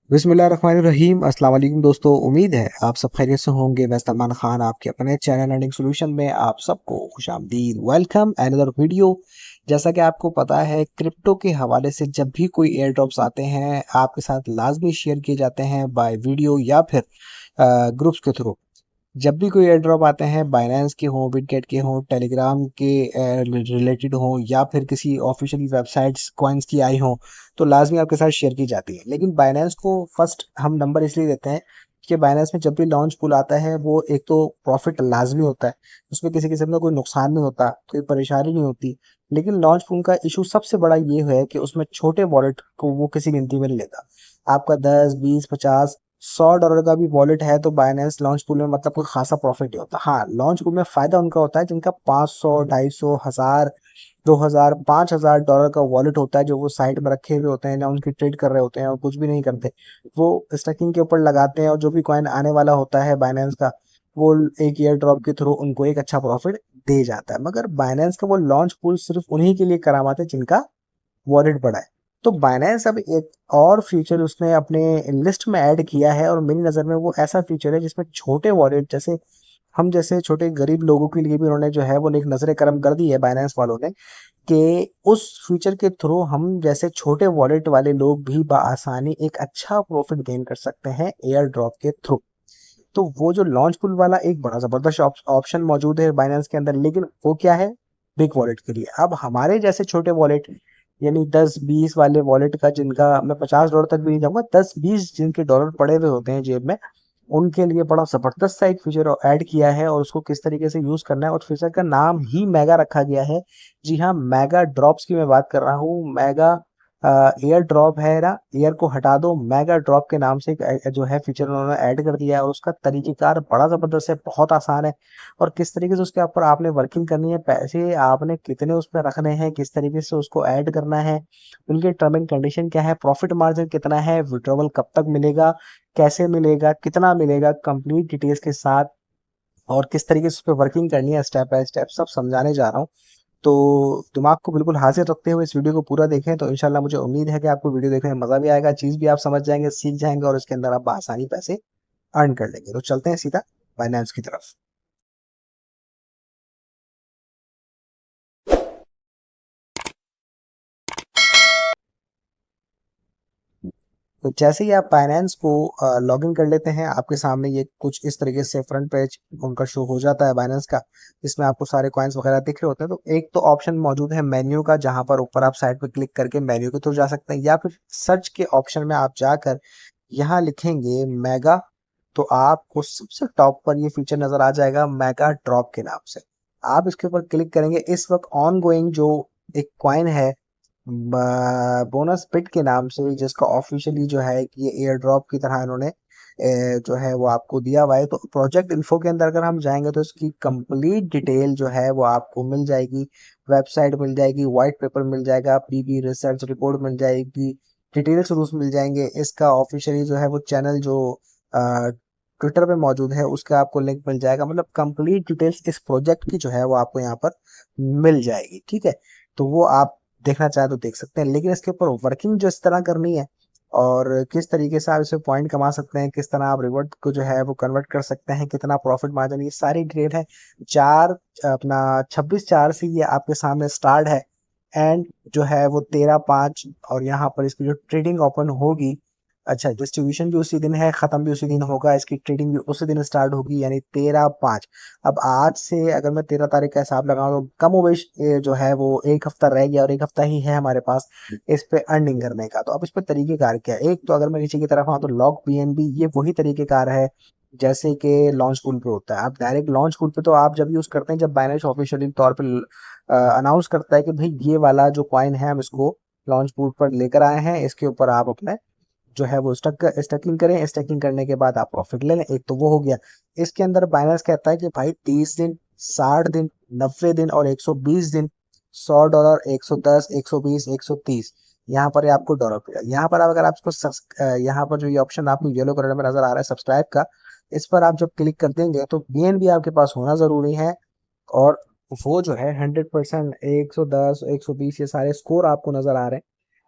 बिस्मिल्लाहिर्रहमानिर्रहीम। अस्सलाम वालेकुम दोस्तों, उम्मीद है आप सब खैरियत से होंगे। मैं सलमान खान आपके अपने चैनल अर्निंग सॉल्यूशन में आप सबको खुशामदीद, वेलकम अनदर वीडियो। जैसा कि आपको पता है, क्रिप्टो के हवाले से जब भी कोई एयर ड्रॉप्स आते हैं आपके साथ लाजमी शेयर किए जाते हैं बाय वीडियो या फिर ग्रुप्स के थ्रू। जब भी कोई एयर ड्रॉप आते हैं, बाइनेंस के हों, बिटगेट के हों, टेलीग्राम के रिलेटेड हों या फिर किसी ऑफिशियल वेबसाइट्स कॉइन्स की आई हों, तो लाजमी आपके साथ शेयर की जाती है। लेकिन बाइनेंस को फर्स्ट हम नंबर इसलिए देते हैं कि बाइनेंस में जब भी लॉन्च पुल आता है वो एक तो प्रॉफिट लाजमी होता है, उसमें किसी किस्म का कोई नुकसान नहीं होता, कोई परेशानी नहीं होती। लेकिन लॉन्च पुल का इशू सबसे बड़ा ये है कि उसमें छोटे वॉलेट को वो किसी गिनती में नहीं लेता। आपका 10, 20, 50, $100 का भी वॉलेट है तो बाइनेंस लॉन्च पूल में मतलब कोई खासा प्रॉफिट नहीं होता। हाँ, लॉन्च पूल में फायदा उनका होता है जिनका 500, 250, 1000, 2000, $5000 का वॉलेट होता है, जो वो साइड में रखे हुए होते हैं ना, उनकी ट्रेड कर रहे होते हैं और कुछ भी नहीं करते। वो स्टैकिंग के ऊपर लगाते हैं और जो भी कॉइन आने वाला होता है बाइनेंस का, वो एक ईयर ड्रॉप के थ्रू उनको एक अच्छा प्रॉफिट दे जाता है। मगर बाइनेंस का वो लॉन्च पूल सिर्फ उन्हीं के लिए करामाते हैं जिनका वॉलेट बढ़ा है। तो बाइनेंस अब एक और फीचर उसने अपने लिस्ट में ऐड किया है और मेरी नज़र में वो ऐसा फीचर है जिसमें छोटे वॉलेट जैसे हम जैसे छोटे गरीब लोगों के लिए भी उन्होंने जो है वो एक नजर करम कर दी है बाइनेंस वालों ने, कि उस फीचर के थ्रू हम जैसे छोटे वॉलेट वाले लोग भी बआसानी एक अच्छा प्रॉफिट गेन कर सकते हैं एयर ड्रॉप के थ्रू। तो वो जो लॉन्च पुल वाला एक बड़ा जबरदस्त ऑप्शन मौजूद है बाइनेंस के अंदर, लेकिन वो क्या है, बिग वॉलेट के लिए। अब हमारे जैसे छोटे वॉलेट, यानी 10-20 वाले वॉलेट का, जिनका मैं $50 तक भी नहीं जाऊंगा, 10-20 जिनके डॉलर पड़े हुए होते हैं जेब में, उनके लिए बड़ा जबरदस्त सा एक फीचर ऐड किया है और उसको किस तरीके से यूज करना है, और फीचर का नाम ही मेगा रखा गया है। जी हाँ, मेगा ड्रॉप्स की मैं बात कर रहा हूँ। मेगा एयर ड्रॉप है ना, एयर को हटा दो, मेगा ड्रॉप के नाम से एक जो है फीचर उन्होंने ऐड कर दिया है, और उसका तरीकेकार बड़ा जबरदस्त है, बहुत आसान है। और किस तरीके से उसके ऊपर आपने वर्किंग करनी है, पैसे आपने कितने उसमें रखने हैं, किस तरीके से उसको ऐड करना है, उनके टर्म एंड कंडीशन क्या है, प्रॉफिट मार्जिन कितना है, विड्रॉवल कब तक मिलेगा, कैसे मिलेगा, कितना मिलेगा, कंप्लीट डिटेल्स के साथ, और किस तरीके से उस पर वर्किंग करनी है स्टेप बाय स्टेप, सब समझाने जा रहा हूँ। तो दिमाग को बिल्कुल हाजिर रखते हुए इस वीडियो को पूरा देखें, तो इंशाल्लाह मुझे उम्मीद है कि आपको वीडियो देखने में मजा भी आएगा, चीज भी आप समझ जाएंगे, सीख जाएंगे, और इसके अंदर आप आसानी पैसे अर्न कर लेंगे। तो चलते हैं सीधा फाइनेंस की तरफ। तो जैसे ही आप फाइनेंस को लॉग इन कर लेते हैं, आपके सामने ये कुछ इस तरीके से फ्रंट पेज उनका शो हो जाता है बाइनेंस का। इसमें आपको सारे कॉइन्स वगैरह दिख रहे होते हैं। तो एक तो ऑप्शन मौजूद है मेन्यू का, जहां पर ऊपर आप साइड पर क्लिक करके मेन्यू के थ्रू जा सकते हैं, या फिर सर्च के ऑप्शन में आप जाकर यहाँ लिखेंगे मेगा, तो आपको सबसे टॉप पर ये फीचर नजर आ जाएगा मेगा ड्रॉप के नाम से। आप इसके ऊपर क्लिक करेंगे, इस वक्त ऑन गोइंग जो एक कॉइन है बोनस बिट के नाम से, जिसका ऑफिशियली जो है कि ये एयर ड्रॉप की तरह इन्होंने जो है वो आपको दिया हुआ है। तो प्रोजेक्ट इन्फो के अंदर अगर हम जाएंगे तो इसकी कंप्लीट डिटेल जो है वो आपको मिल जाएगी, वेबसाइट मिल जाएगी, व्हाइट पेपर मिल जाएगा, पीबी रिसर्च रिपोर्ट मिल जाएगी, डिटेल्स रूल्स मिल जाएंगे। इसका ऑफिशियली जो है वो चैनल जो ट्विटर पे मौजूद है उसका आपको लिंक मिल जाएगा। मतलब कंप्लीट डिटेल्स इस प्रोजेक्ट की जो है वो आपको यहाँ पर मिल जाएगी, ठीक है। तो वो आप देखना चाहे तो देख सकते हैं, लेकिन इसके ऊपर वर्किंग जो इस तरह करनी है और किस तरीके से आप इसमें पॉइंट कमा सकते हैं, किस तरह आप रिवर्ट को जो है वो कन्वर्ट कर सकते हैं, कितना प्रॉफिट मार्जिन, ये सारी डिटेल है। चार अपना 26/4 से ये आपके सामने स्टार्ट है, एंड जो है वो 13/5, और यहाँ पर इसकी जो ट्रेडिंग ओपन होगी, अच्छा, डिस्ट्रीब्यूशन भी उसी दिन है, खत्म भी उसी दिन होगा, इसकी ट्रेडिंग भी उसी दिन स्टार्ट होगी, यानी 13/5। अब आज से अगर मैं 13 तारीख का हिसाब लगाऊं तो कम वेश जो है वो एक हफ्ता रह गया, और एक हफ्ता ही है हमारे पास इस पे अर्निंग करने का। तो अब इस पे तरीकेकार क्या है, एक तो अगर मैं नीचे की तरफ आऊँ तो लॉग पीएनबी, ये वही तरीकेकार है जैसे कि लॉन्च पूल पे होता है। आप डायरेक्ट लॉन्च पूल पे तो आप जब यूज करते हैं जब बाइनेंस ऑफिशियली तौर पे अनाउंस करता है कि भाई ये वाला जो कॉइन है हम इसको लॉन्च पूल पर लेकर आए हैं, इसके ऊपर आप अपने जो है वो स्टकिंग करें, स्टकिंग करने के बाद आप प्रॉफिट ले लें। एक तो वो हो गया। इसके अंदर बाइनेंस कहता है कि भाई 30 दिन, 60 दिन, 90 दिन और 120 दिन, $100, 110, 120, 130, यहाँ पर ये आपको डॉलर पड़ेगा। यहाँ पर आप अगर आप इसको यहाँ पर जो ये ऑप्शन आपको येलो कलर में नजर आ रहा है सब्सक्राइब का, इस पर आप जब क्लिक कर देंगे तो बीएनबी आपके पास होना जरूरी है। और वो जो है 100%, 110, 120, ये सारे स्कोर आपको नजर आ रहे हैं।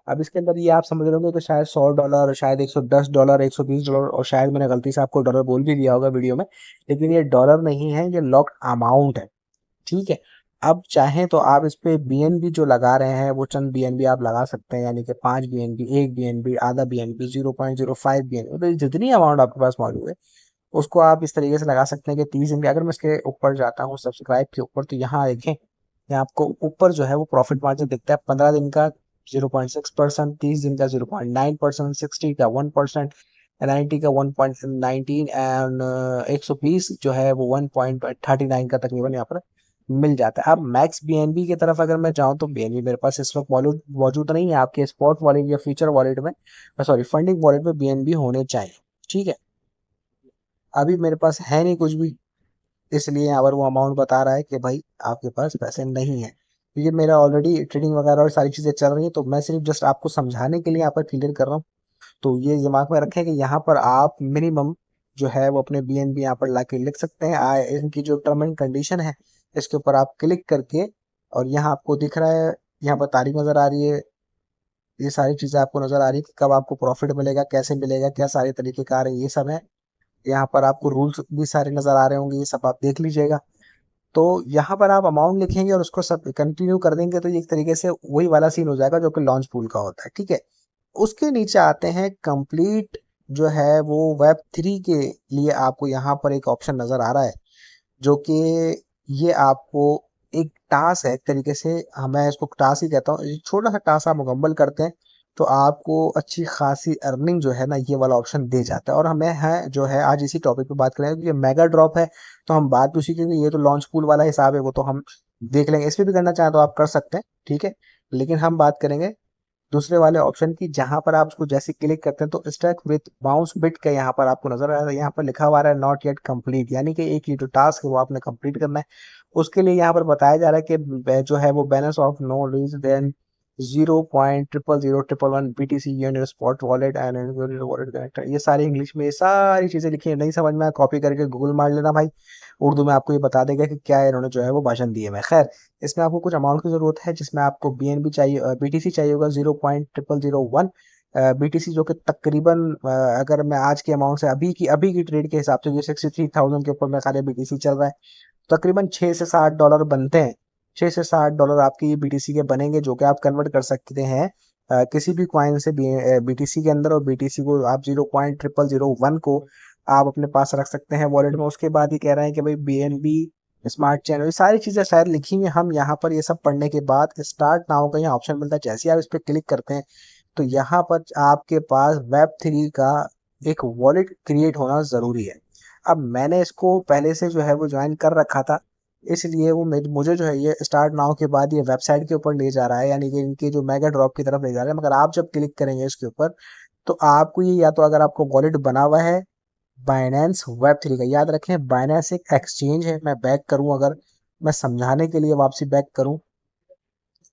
अब इसके अंदर ये आप समझ रहे होंगे कि शायद $100, शायद $110, $120, और शायद मैंने गलती से आपको डॉलर बोल भी दिया होगा वीडियो में, लेकिन ये डॉलर नहीं है, ये लॉक्ड अमाउंट है। ठीक है। अब चाहें तो आप इस पे बीएनबी जो लगा रहे हैं वो चंद बीएनबी आप लगा सकते हैं, यानी कि 5 बीएनबी, 1 बीएनबी, आधा बीएनबी, 0.05 बीएनबी, मतलब जितनी अमाउंट आपके पास मौजूद है उसको आप इस तरीके से लगा सकते हैं कि 30 दिन के। अगर मैं इसके ऊपर जाता हूँ सब्सक्राइब के ऊपर, तो यहाँ देखें, यहाँ आपको ऊपर जो है वो प्रॉफिट मार्जिन दिखता है। 15 दिन का 0.6%, 30 दिन का 0.9%, 60 का 1%, 90 का 1.19, एंड 120 जो है वो 1.39 का तकरीबन यहाँ पर मिल जाता है। अब मैक्स बीएनबी की तरफ अगर मैं जाऊँ, तो बीएनबी मेरे पास इस वक्त मौजूद नहीं है। आपके स्पॉट वॉलेट या फ्यूचर वॉलेट में, सॉरी फंडिंग वॉलेट में बीएनबी होने चाहिए। ठीक है। अभी मेरे पास है नहीं कुछ भी, इसलिए यहाँ पर वो अमाउंट बता रहा है कि भाई आपके पास पैसे नहीं है, क्योंकि मेरा ऑलरेडी ट्रेडिंग वगैरह और सारी चीज़ें चल रही हैं, तो मैं सिर्फ जस्ट आपको समझाने के लिए यहाँ पर क्लियर कर रहा हूँ। तो ये दिमाग में रखें कि यहाँ पर आप मिनिमम जो है वो अपने बीएनबी यहाँ पर ला के लिख सकते हैं। इनकी जो टर्म एंड कंडीशन है, इसके ऊपर आप क्लिक करके, और यहाँ आपको दिख रहा है, यहाँ पर तारीख नज़र आ रही है, ये सारी चीज़ें आपको नज़र आ रही है कि कब आपको प्रॉफिट मिलेगा, कैसे मिलेगा, क्या सारे तरीके कार है, ये सब है। यहाँ पर आपको रूल्स भी सारे नज़र आ रहे होंगे, ये सब आप देख लीजिएगा। तो यहाँ पर आप अमाउंट लिखेंगे और उसको सब कंटिन्यू कर देंगे, तो ये एक तरीके से वही वाला सीन हो जाएगा जो कि लॉन्च पूल का होता है। ठीक है। उसके नीचे आते हैं कंप्लीट, जो है वो वेब 3 के लिए आपको यहाँ पर एक ऑप्शन नज़र आ रहा है, जो कि ये आपको एक टास्क है एक तरीके से। मैं इसको टास्क ही कहता हूँ। ये छोटा सा टास्क आप मुकम्मल करते हैं तो आपको अच्छी खासी अर्निंग जो है ना, ये वाला ऑप्शन दे जाता है। और हमें है जो है आज इसी टॉपिक पे बात करेंगे, क्योंकि मेगा ड्रॉप है तो हम बात भी उसी की, ये तो लॉन्च पूल वाला हिसाब है, वो तो हम देख लेंगे। इस पे भी करना चाहें तो आप कर सकते हैं। ठीक है। लेकिन हम बात करेंगे दूसरे वाले ऑप्शन की, जहां पर आप उसको जैसे क्लिक करते हैं तो स्टक विथ बाउंस बिट का यहाँ पर आपको नजर आ रहा है। यहाँ पर लिखा हुआ है नॉट येट कंप्लीट, यानी कि एक ये जो टास्क है वो आपने कंप्लीट करना है। उसके लिए यहाँ पर बताया जा रहा है कि जो है वो बैलेंस ऑफ नो रीज देन 0.0001 BTC यून spot wallet and wallet connector, ये सारी इंग्लिश में, ये सारी चीजें लिखी है, नहीं समझ में कॉपी करके गूगल मार लेना भाई, उर्दू में आपको ये बता देगा कि क्या इन्होंने जो है वो भाषण दिए में। खैर, इसमें आपको कुछ अमाउंट की ज़रूरत है, जिसमें आपको बीएनबी चाहिए, बीटीसी चाहिए होगा 0.0001 बीटीसी, जो कि तकरीबन अगर मैं आज के अमाउंट से अभी की ट्रेड के हिसाब से, जो 63,000 के ऊपर में खाली बीटीसी चल रहा है, तकरीबन $6 से $7 बनते हैं। $6 से $7 आपके ये बीटीसी के बनेंगे, जो कि आप कन्वर्ट कर सकते हैं किसी भी कॉइन से बीटीसी के अंदर, और बीटीसी को आप 0.0001 को आप अपने पास रख सकते हैं वॉलेट में। उसके बाद ही कह रहे हैं कि भाई बीएनबी स्मार्ट चैन, ये सारी चीज़ें शायद लिखी हुई हैं। हम यहाँ पर ये सब पढ़ने के बाद स्टार्ट नाउ का यहाँ ऑप्शन मिलता है, जैसे ही आप इस पर क्लिक करते हैं तो यहाँ पर आपके पास वेब 3 का एक वॉलेट क्रिएट होना ज़रूरी है। अब मैंने इसको पहले से जो है वो ज्वाइन कर रखा था, इसलिए वो मुझे जो है ये स्टार्ट नाउ के बाद ये वेबसाइट के ऊपर ले जा रहा है, यानी कि इनके जो मेगा ड्रॉप की तरफ ले जा रहा है। मगर आप जब क्लिक करेंगे इसके ऊपर, तो आपको ये, या तो अगर आपको वॉलेट बना हुआ है बाइनेंस वेब 3 का, याद रखें बाइनेंस एक एक्सचेंज है। मैं बैक करूं, अगर मैं समझाने के लिए वापसी बैक करूं,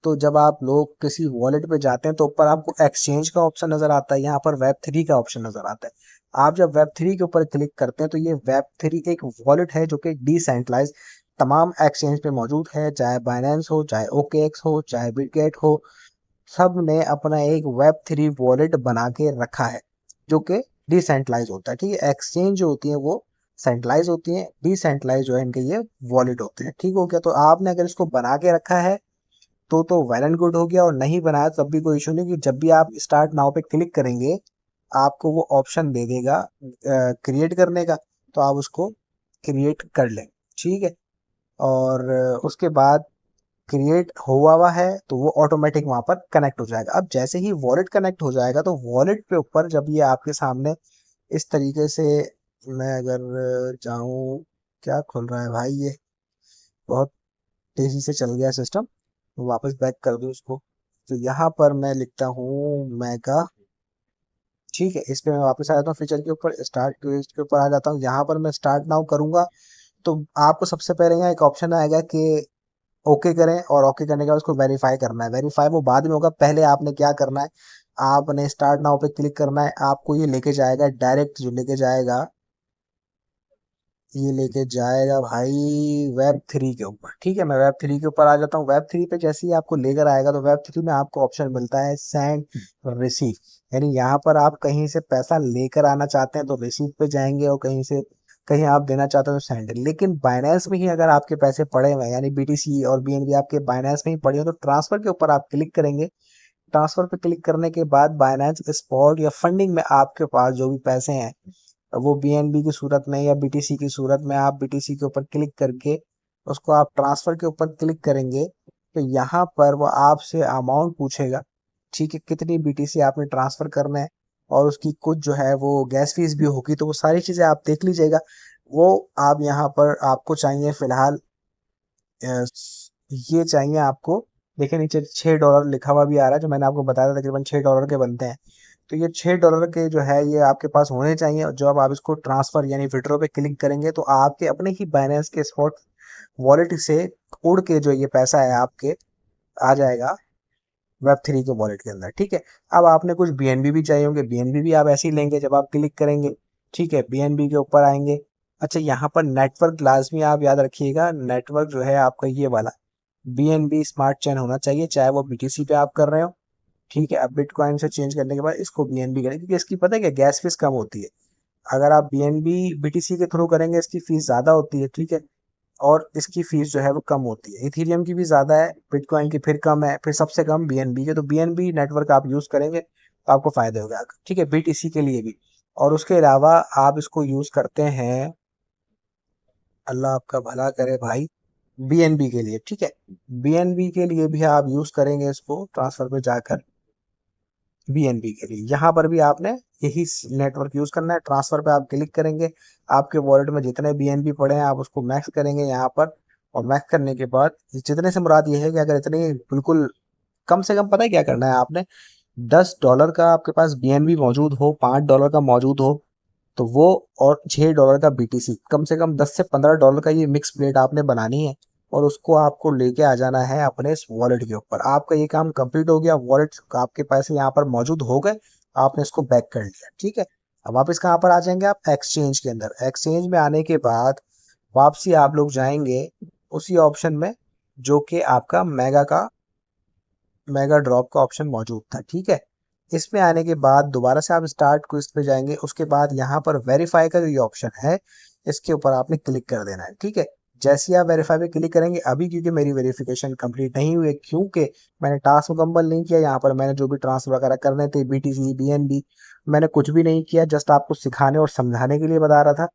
तो जब आप लोग किसी वॉलेट पे जाते हैं तो ऊपर आपको एक्सचेंज का ऑप्शन नजर आता है, यहाँ पर वेब 3 का ऑप्शन नजर आता है। आप जब वेब 3 के ऊपर क्लिक करते हैं तो ये वेब 3 एक वॉलेट है जो कि डिसेंट्रलाइज तमाम एक्सचेंज पे मौजूद है, चाहे बाइनेंस हो, चाहे OKX हो, चाहे बिटगेट हो, सब ने अपना एक वेब 3 वॉलेट बना के रखा है, जो कि डिसेंट्रलाइज होता है। ठीक है। एक्सचेंज जो होती है वो सेंट्रलाइज होती है, डिसेंट्रलाइज जो है इनके ये वॉलेट होते हैं। ठीक हो गया। तो आपने अगर इसको बना के रखा है तो वेल एंड गुड हो गया, और नहीं बनाया तब भी कोई इशू नहीं, कि जब भी आप स्टार्ट नाउ पे क्लिक करेंगे आपको वो ऑप्शन दे देगा क्रिएट करने का, तो आप उसको क्रिएट कर लें। ठीक है। और उसके बाद क्रिएट हुआ है तो वो ऑटोमेटिक वहां पर कनेक्ट हो जाएगा। अब जैसे ही वॉलेट कनेक्ट हो जाएगा तो वॉलेट पे ऊपर जब ये आपके सामने इस तरीके से, मैं अगर जाऊं, क्या खुल रहा है भाई, ये बहुत तेजी से चल गया सिस्टम, वापस बैक कर दूं इसको। तो यहाँ पर मैं लिखता हूँ मेगा। ठीक है। इस पे मैं वापस आ जाता हूँ फीचर के ऊपर, स्टार्ट के ऊपर आ जाता हूँ। यहाँ पर मैं स्टार्ट नाउ करूंगा तो आपको सबसे पहले यहाँ एक ऑप्शन आएगा कि ओके करें, और ओके करने के बाद उसको वेरीफाई करना है। वेरीफाई वो बाद में होगा, पहले आपने क्या करना है, आपने स्टार्ट नाउ पे क्लिक करना है। आपको ये लेके जाएगा डायरेक्ट, जो लेके जाएगा ये लेके जाएगा भाई वेब थ्री के ऊपर। ठीक है, मैं वेब थ्री के ऊपर आ जाता हूँ। वेब थ्री पे जैसे ही आपको लेकर आएगा तो वेब थ्री में आपको ऑप्शन मिलता है सेंड रिसीव। यानी यहाँ पर आप कहीं से पैसा लेकर आना चाहते हैं तो रिसीव पे जाएंगे, और कहीं से कहीं आप देना चाहते हैं तो सेंड। लेकिन बाइनेंस में ही अगर आपके पैसे पड़े हुए हैं, यानी बीटीसी और बीएनबी आपके बाइनेंस में ही पड़े हो, तो ट्रांसफर के ऊपर आप क्लिक करेंगे। ट्रांसफर पे क्लिक करने के बाद बाइनेंस स्पॉट या फंडिंग में आपके पास जो भी पैसे हैं, वो बीएनबी की सूरत में या बीटीसी की सूरत में, आप बीटीसी के ऊपर क्लिक करके उसको आप ट्रांसफर के ऊपर क्लिक करेंगे तो यहाँ पर वो आपसे अमाउंट पूछेगा। ठीक है, कितनी बीटीसी आपने ट्रांसफर करना है, और उसकी कुछ जो है वो गैस फीस भी होगी, तो वो सारी चीजें आप देख लीजिएगा। वो आप यहाँ पर आपको चाहिए फिलहाल अ, ये चाहिए आपको। देखिए नीचे $6 लिखा हुआ भी आ रहा है, जो मैंने आपको बताया था तकरीबन $6 के बनते हैं। तो ये $6 के जो है ये आपके पास होने चाहिए। और जब आप इसको ट्रांसफर यानी विड्रॉ पे क्लिक करेंगे तो आपके अपने ही बाइनेंस के स्पॉट वॉलेट से उड़ के जो ये पैसा है आपके आ जाएगा वेब थ्री के वॉलेट के अंदर। ठीक है, अब आपने कुछ बीएनबी भी चाहिए होंगे, बीएनबी भी आप ऐसे ही लेंगे जब आप क्लिक करेंगे। ठीक है, बीएनबी के ऊपर आएंगे। अच्छा, यहाँ पर नेटवर्क लाजमी आप याद रखिएगा, नेटवर्क जो है आपका ये वाला बीएनबी स्मार्ट चेन होना चाहिए, चाहे वो बीटीसी पे आप कर रहे हो। ठीक है, अब बिटकॉइन से चेंज करने के बाद इसको बीएनबी करें, क्योंकि इसकी पता है क्या गैस फीस कम होती है। अगर आप बीएनबी बीटीसी के थ्रू करेंगे इसकी फीस ज़्यादा होती है। ठीक है, और इसकी फीस जो है वो कम होती है। इथीरियम की भी ज़्यादा है, बिटकॉइन की फिर कम है, फिर सबसे कम बीएनबी के। तो बीएनबी नेटवर्क आप यूज़ करेंगे तो आपको फ़ायदा होगा। ठीक है, बीटीसी के लिए भी। और उसके अलावा आप इसको यूज़ करते हैं, अल्लाह आपका भला करे भाई, बीएनबी के लिए। ठीक है, बीएनबी के लिए भी आप यूज़ करेंगे इसको ट्रांसफ़र पे जाकर। बीएनबी के लिए यहाँ पर भी आपने यही नेटवर्क यूज करना है। ट्रांसफर पे आप क्लिक करेंगे, आपके वॉलेट में जितने बीएनबी पड़े हैं आप उसको मैक्स करेंगे यहाँ पर। और मैक्स करने के बाद जितने से मुराद ये है कि अगर इतने बिल्कुल कम से कम, पता है क्या करना है आपने, $10 का आपके पास बीएनबी मौजूद हो, $5 का मौजूद हो तो वो, और $6 का बीटीसी, कम से कम $10 से $15 का ये मिक्स प्लेट आपने बनानी है। और उसको आपको लेके आ जाना है अपने इस वॉलेट के ऊपर। आपका ये काम कंप्लीट हो गया, वॉलेट आपके पैसे यहाँ पर मौजूद हो गए, आपने इसको बैक कर लिया। ठीक है, अब वापस कहाँ पर आ जाएंगे आप, एक्सचेंज के अंदर। एक्सचेंज में आने के बाद वापसी आप लोग जाएंगे उसी ऑप्शन में जो कि आपका मेगा ड्रॉप का ऑप्शन मौजूद था। ठीक है, इसमें आने के बाद दोबारा से आप स्टार्ट क्विज पे जाएंगे। उसके बाद यहाँ पर वेरीफाई का जो ये ऑप्शन है इसके ऊपर आपने क्लिक कर देना है। ठीक है, जैसे ही आप वेरीफाई पे क्लिक करेंगे, अभी क्योंकि मेरी वेरिफिकेशन कंप्लीट नहीं हुई है, क्योंकि मैंने टास्क मुकम्मल नहीं किया, यहाँ पर मैंने जो भी ट्रांसफर वगैरह करने थे बीटीसी बीएनबी, मैंने कुछ भी नहीं किया, जस्ट आपको सिखाने और समझाने के लिए बता रहा था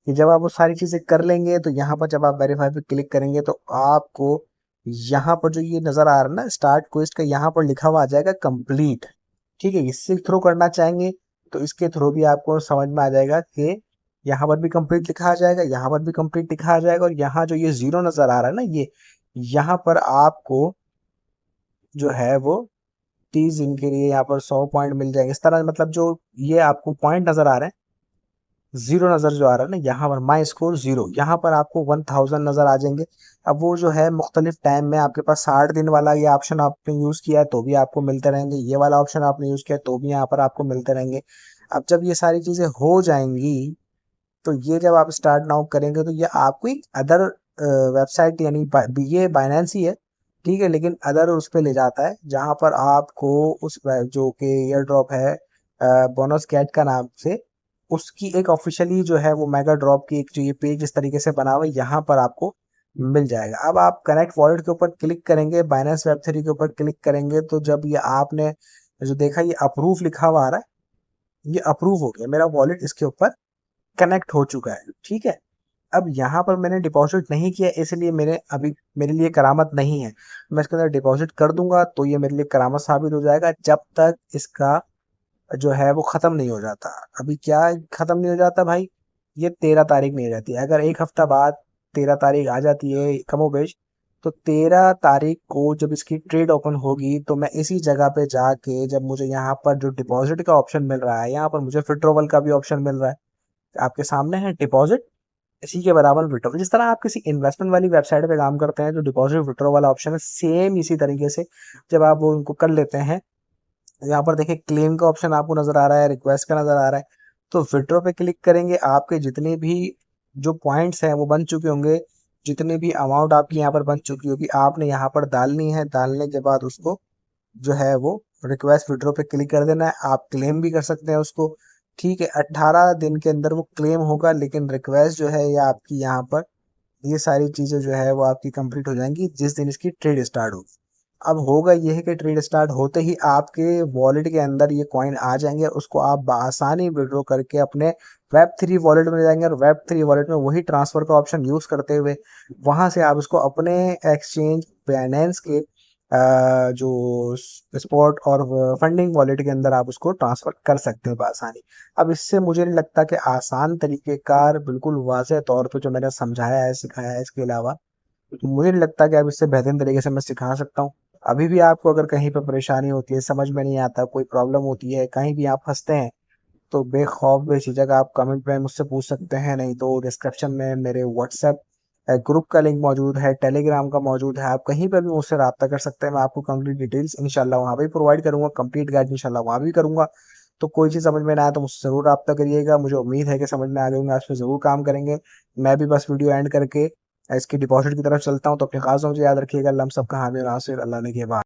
कि जब आप वो सारी चीज़ें कर लेंगे तो यहाँ पर जब आप वेरीफाई पे क्लिक करेंगे तो आपको यहाँ पर जो ये नज़र आ रहा है ना स्टार्ट क्वेस्ट का, यहाँ पर लिखा हुआ आ जाएगा कंप्लीट। ठीक है, इससे थ्रू करना चाहेंगे तो इसके थ्रू भी आपको समझ में आ जाएगा कि यहाँ पर भी कंप्लीट लिखा आ जाएगा, यहाँ पर भी कंप्लीट लिखा आ जाएगा, और यहाँ जो ये जीरो नज़र आ रहा है ना, ये यहाँ पर आपको जो है वो 30 दिन के लिए यहाँ पर 100 पॉइंट मिल जाएंगे। इस तरह मतलब जो ये आपको पॉइंट नज़र आ रहे हैं, जीरो नज़र जो आ रहा है ना यहाँ पर, माई स्कोर जीरो, यहाँ पर आपको 1000 नज़र आ जाएंगे। अब वो जो है मुख्तलिफ टाइम में आपके पास 60 दिन वाला ये ऑप्शन आपने यूज़ किया है तो भी आपको मिलते रहेंगे, ये वाला ऑप्शन आपने यूज़ किया है तो भी यहाँ पर आपको मिलते रहेंगे। अब जब ये सारी चीज़ें हो जाएंगी तो ये जब आप स्टार्ट नाउ करेंगे तो ये आपको एक अदर वेबसाइट, यानी ये बाइनेंस ही है। ठीक है, लेकिन अदर उस पर ले जाता है जहाँ पर आपको उस जो कि एयर ड्रॉप है बोनस कैट का नाम से, उसकी एक ऑफिशियली जो है वो मेगा ड्रॉप की एक जो ये पेज इस तरीके से बना हुआ है, यहाँ पर आपको मिल जाएगा। अब आप कनेक्ट वॉलेट के ऊपर क्लिक करेंगे, बाइनेंस वेब थ्री के ऊपर क्लिक करेंगे तो जब ये आपने जो देखा ये अप्रूव लिखा हुआ आ रहा है, ये अप्रूव हो गया, मेरा वॉलेट इसके ऊपर कनेक्ट हो चुका है। ठीक है, अब यहाँ पर मैंने डिपॉजिट नहीं किया इसलिए मेरे अभी मेरे लिए करामत नहीं है। मैं इसके अंदर डिपॉजिट कर दूंगा तो ये मेरे लिए करामत साबित हो जाएगा, जब तक इसका जो है वो ख़त्म नहीं हो जाता। अभी क्या ख़त्म नहीं हो जाता भाई, ये 13 तारीख नहीं हो जाती। अगर एक हफ्ता बाद 13 तारीख आ जाती है कमोबेश, तो 13 तारीख को जब इसकी ट्रेड ओपन होगी तो मैं इसी जगह पे जाके, जब मुझे यहाँ पर जो डिपॉजिट का ऑप्शन मिल रहा है, यहाँ पर मुझे विड्रॉवल का भी ऑप्शन मिल रहा है, आपके सामने है डिपॉजिट, इसी के बराबर विड्रॉ। जिस तरह आप किसी इन्वेस्टमेंट वाली वेबसाइट पे काम करते हैं जो डिपॉजिट विड्रॉ वाला ऑप्शन है, सेम इसी तरीके से जब आप वो उनको कर लेते हैं, यहाँ पर देखिए क्लेम का ऑप्शन आपको नजर आ रहा है, रिक्वेस्ट का नजर आ रहा है, तो विड्रॉ पे क्लिक करेंगे, आपके जितने भी जो पॉइंट्स हैं वो बन चुके होंगे, जितने भी अमाउंट आपकी यहाँ पर बन चुकी होगी आपने यहाँ पर डालनी है। डालने के बाद उसको जो है वो रिक्वेस्ट विड्रॉ पे क्लिक कर देना है। आप क्लेम भी कर सकते हैं उसको, ठीक है। 18 दिन के अंदर वो क्लेम होगा, लेकिन रिक्वेस्ट जो है या आपकी यहाँ पर ये सारी चीज़ें जो है वो आपकी कंप्लीट हो जाएंगी जिस दिन इसकी ट्रेड स्टार्ट होगी। अब होगा ये है कि ट्रेड स्टार्ट होते ही आपके वॉलेट के अंदर ये कॉइन आ जाएंगे, उसको आप बआसानी विड्रॉ करके अपने वेब 3 वॉलेट में ले जाएंगे, और वेब 3 वॉलेट में वही ट्रांसफर का ऑप्शन यूज करते हुए वहां से आप इसको अपने एक्सचेंज बाइनेंस के जो स्पॉट और फंडिंग वॉलेट के अंदर आप उसको ट्रांसफर कर सकते हो बआसानी। अब इससे मुझे नहीं लगता कि आसान तरीक़ेकार बिल्कुल वाज़ेह तौर पे जो मैंने समझाया है सिखाया है इसके अलावा तो मुझे नहीं लगता कि अब इससे बेहतरीन तरीके से मैं सिखा सकता हूँ। अभी भी आपको अगर कहीं पर परेशानी होती है, समझ में नहीं आता, कोई प्रॉब्लम होती है, कहीं भी आप फंसते हैं, तो बेखौफ बेझिझक आप कमेंट में मुझसे पूछ सकते हैं। नहीं तो डिस्क्रिप्शन में मेरे व्हाट्सएप ग्रुप का लिंक मौजूद है, टेलीग्राम का मौजूद है, आप कहीं पर भी मुझसे रब्ता कर सकते हैं। मैं आपको कंप्लीट डिटेल्स इंशाल्लाह वहाँ पे प्रोवाइड करूंगा, कंप्लीट गाइड इंशाल्लाह वहाँ भी करूंगा। तो कोई चीज़ समझ में ना आए तो मुझसे ज़रूर रब्ता करिएगा। मुझे उम्मीद है कि समझ में आ गई होंगे, आप इस पे ज़रूर काम करेंगे। मैं भी बस वीडियो एंड करके इसकी डिपॉजिट की तरफ चलता हूँ। तो अपने खास मुझे याद रखिएगा। अल्लाह हम सबका हामी और नासिर, अल्लाह ने के बाद।